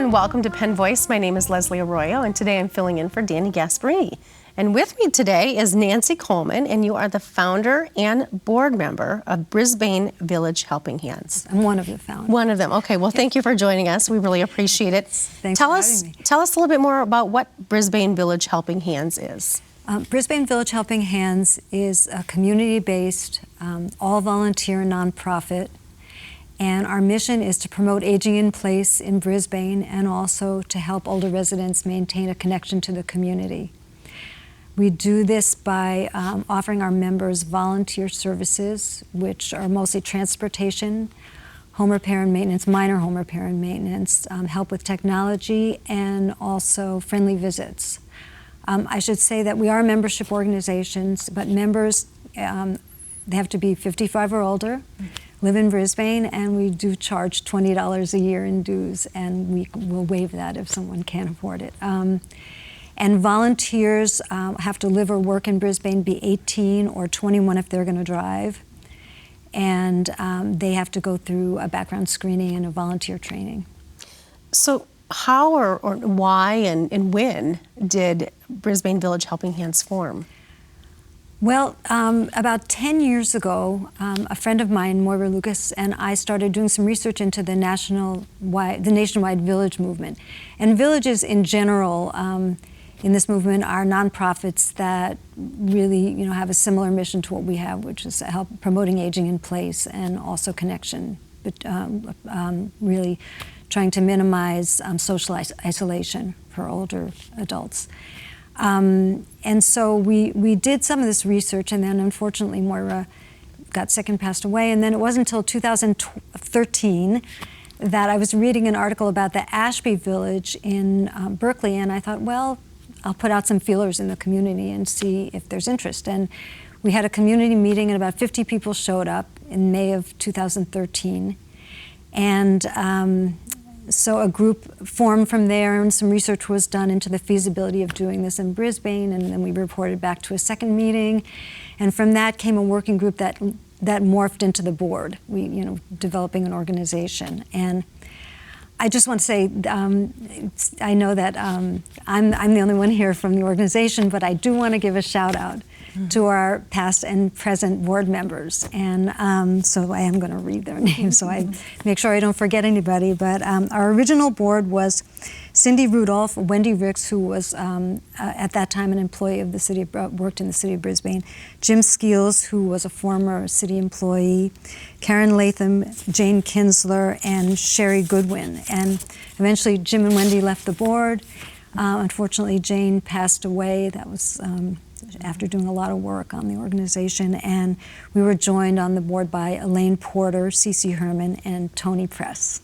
and welcome to Penn Voice. My name is Leslie Arroyo, and today I'm filling in for Danny Gasparini. And with me today is Nancy Colman, and you are the founder and board member of Brisbane Village Helping Hands. I'm one of the founders. One of them. Okay, well, thank you for joining us. We really appreciate it. Thanks for having me. Tell us a little bit more about what Brisbane Village Helping Hands is. Brisbane Village Helping Hands is a community-based, all-volunteer nonprofit, and our mission is to promote aging in place in Brisbane and also to help older residents maintain a connection to the community. We do this by offering our members volunteer services, which are mostly transportation, home repair and maintenance, minor home repair and maintenance, help with technology, and also friendly visits. I should say that we are membership organizations, but members, they have to be 55 or older, live in Brisbane, and we do charge $20 a year in dues, and we will waive that if someone can't afford it. And volunteers have to live or work in Brisbane, be 18 or 21 if they're going to drive, and they have to go through a background screening and a volunteer training. So how or why and when did Brisbane Village Helping Hands form? Well, about 10 years ago, a friend of mine, Moira Lucas, and I started doing some research into the nationwide village movement. And villages in general in this movement are nonprofits that really, have a similar mission to what we have, which is help promoting aging in place and also connection, but really trying to minimize social isolation for older adults. And so we did some of this research, and then unfortunately Moira got sick and passed away. And then it wasn't until 2013 that I was reading an article about the Ashby Village in Berkeley, and I thought, well, I'll put out some feelers in the community and see if there's interest. And we had a community meeting, and about 50 people showed up in May of 2013. And so a group formed from there, and some research was done into the feasibility of doing this in Brisbane, and then we reported back to a second meeting. And from that came a working group that morphed into the board, developing an organization. And I just want to say, I know that I'm the only one here from the organization, but I do want to give a shout out to our past and present board members. And so I am going to read their names so I make sure I don't forget anybody. But our original board was Cindy Rudolph, Wendy Ricks, who was at that time an employee of the city, worked in the city of Brisbane, Jim Skeels, who was a former city employee, Karen Latham, Jane Kinsler, and Sherry Goodwin. And eventually Jim and Wendy left the board. Unfortunately, Jane passed away. That was after doing a lot of work on the organization, and we were joined on the board by Elaine Porter, Cece Herman, and Tony Press.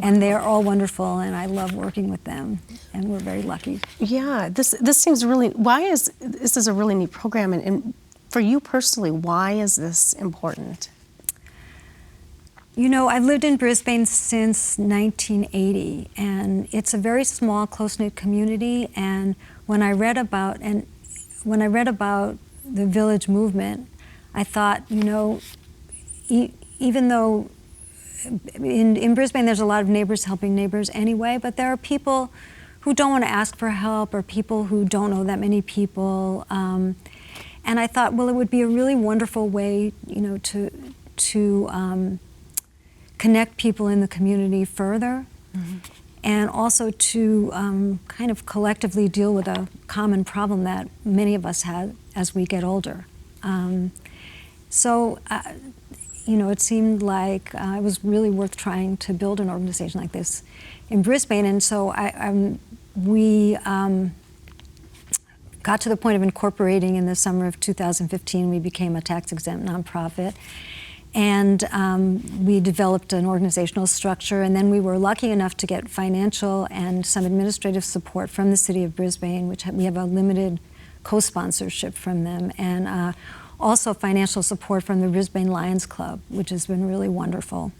And they're all wonderful, and I love working with them, and we're very lucky. Yeah, this seems really, this is a really neat program, and for you personally, why is this important? I've lived in Brisbane since 1980, and it's a very small, close-knit community, and when I read about the village movement, I thought, even though in Brisbane there's a lot of neighbors helping neighbors anyway, but there are people who don't want to ask for help, or people who don't know that many people. And I thought, well, it would be a really wonderful way, to connect people in the community further, and also to kind of collectively deal with a common problem that many of us have as we get older. It seemed like it was really worth trying to build an organization like this in Brisbane, and so we got to the point of incorporating in the summer of 2015. We became a tax-exempt nonprofit, and we developed an organizational structure, and then we were lucky enough to get financial and some administrative support from the City of Brisbane, which we have a limited co-sponsorship from them, and also financial support from the Brisbane Lions Club, which has been really wonderful,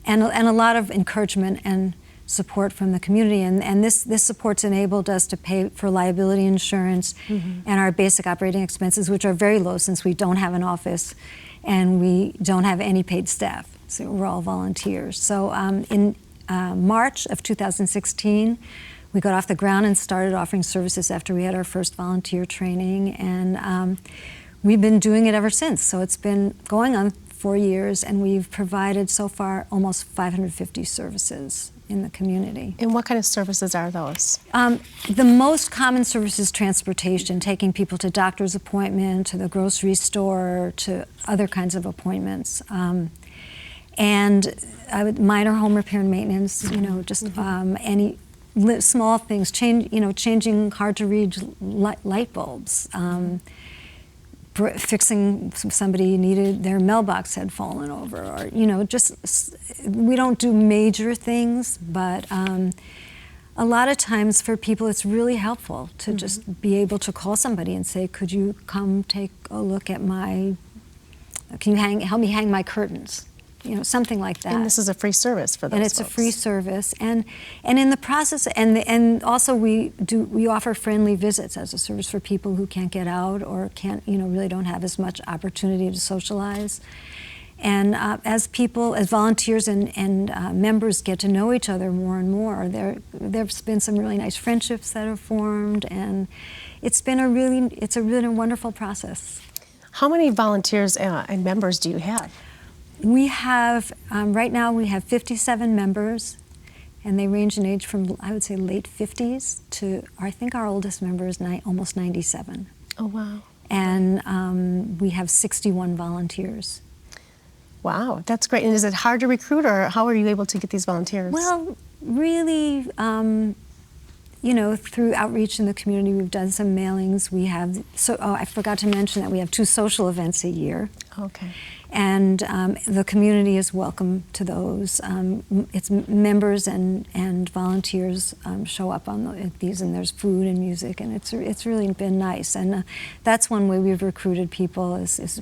and a lot of encouragement and support from the community, and this support's enabled us to pay for liability insurance and our basic operating expenses, which are very low since we don't have an office and we don't have any paid staff, so we're all volunteers. So in March of 2016, we got off the ground and started offering services after we had our first volunteer training, and we've been doing it ever since. So it's been going on 4 years, and we've provided so far almost 550 services in the community. And what kind of services are those? The most common service is transportation, taking people to doctor's appointment, to the grocery store, to other kinds of appointments. And minor home repair and maintenance, just any small things, changing hard-to-read light bulbs, fixing somebody needed, their mailbox had fallen over, or we don't do major things, but a lot of times for people it's really helpful to just be able to call somebody and say, could you come take a look at help me hang my curtains? Something like that. And this is a free service for those And it's folks. a free service, and in the process, and also we offer friendly visits as a service for people who can't get out or can't, really don't have as much opportunity to socialize. And as volunteers and members get to know each other more and more, there's been some really nice friendships that have formed, and it's a really wonderful process. How many volunteers and members do you have? We have, right now we have 57 members, and they range in age from, I would say, late 50s to, I think our oldest member is almost 97. Oh, wow. And we have 61 volunteers. Wow, that's great. And is it hard to recruit, or how are you able to get these volunteers? Well, really, through outreach in the community, we've done some mailings. We have, I forgot to mention that we have 2 social events a year. Okay. And the community is welcome to those. It's members and volunteers show up on these, and there's food and music, and it's really been nice. And that's one way we've recruited people is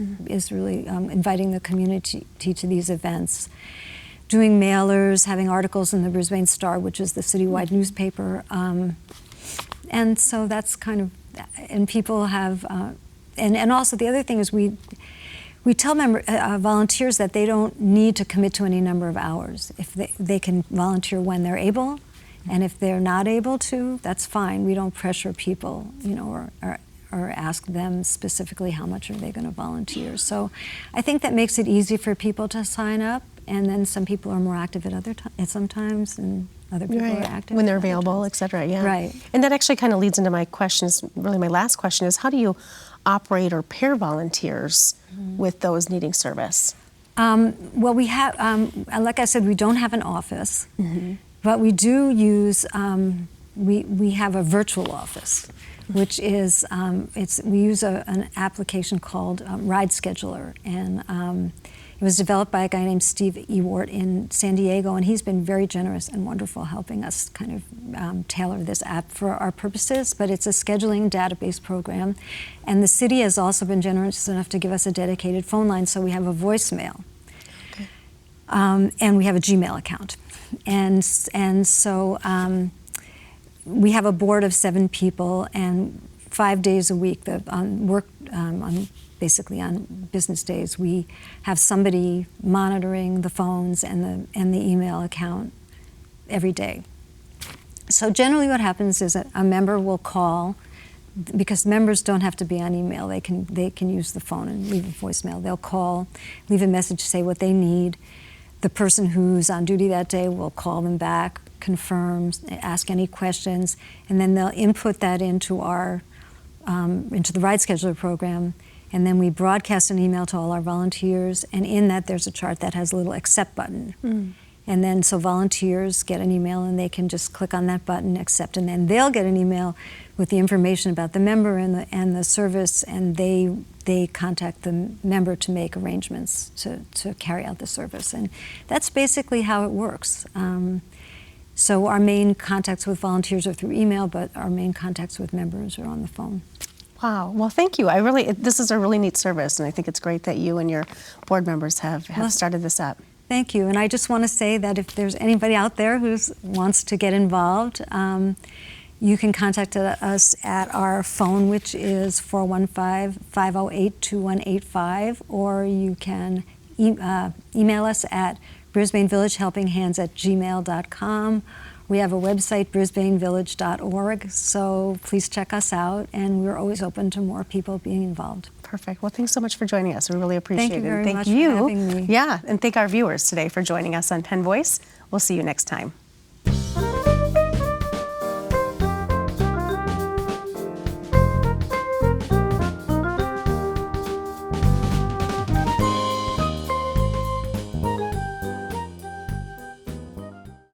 really inviting the community to these events, doing mailers, having articles in the Brisbane Star, which is the citywide newspaper, and so that's kind of, and people have, and also the other thing is we tell volunteers that they don't need to commit to any number of hours. If they can volunteer when they're able, and if they're not able to, that's fine. We don't pressure people, or ask them specifically how much are they going to volunteer. So I think that makes it easy for people to sign up, and then some people are more active at sometimes, and other people are active when they're available, et cetera. Yeah. Right. And that actually kind of leads into my questions. Really, my last question is, how do you operate or pair volunteers with those needing service? Well, we have, like I said, we don't have an office, but we do use, we have a virtual office, which is, we use an application called Ride Scheduler, and it was developed by a guy named Steve Ewart in San Diego, and he's been very generous and wonderful helping us kind of tailor this app for our purposes, but it's a scheduling database program. And the city has also been generous enough to give us a dedicated phone line, so we have a voicemail. Okay. And we have a Gmail account. And so we have a board of 7 people, and 5 days a week basically on business days, we have somebody monitoring the phones and the email account every day. So generally what happens is a member will call, because members don't have to be on email. They can use the phone and leave a voicemail. They'll call, leave a message, say what they need. The person who's on duty that day will call them back, confirm, ask any questions, and then they'll input that into into the Ride Scheduler program. And then we broadcast an email to all our volunteers, and in that there's a chart that has a little accept button. And then so volunteers get an email, and they can just click on that button, accept, and then they'll get an email with the information about the member and the service, and they contact the member to make arrangements to carry out the service. And that's basically how it works. So our main contacts with volunteers are through email, but our main contacts with members are on the phone. Wow. Well, thank you. This is a really neat service, and I think it's great that you and your board members have started this up. Thank you. And I just want to say that if there's anybody out there who wants to get involved, you can contact us at our phone, which is 415-508-2185, or you can email us at brisbanevillagehelpinghands@gmail.com. We have a website, brisbanevillage.org, so please check us out, and we're always open to more people being involved. Perfect. Well, thanks so much for joining us. We really appreciate Thank it. you very And much for having me. Yeah, and thank our viewers today for joining us on Penn Voice. We'll see you next time.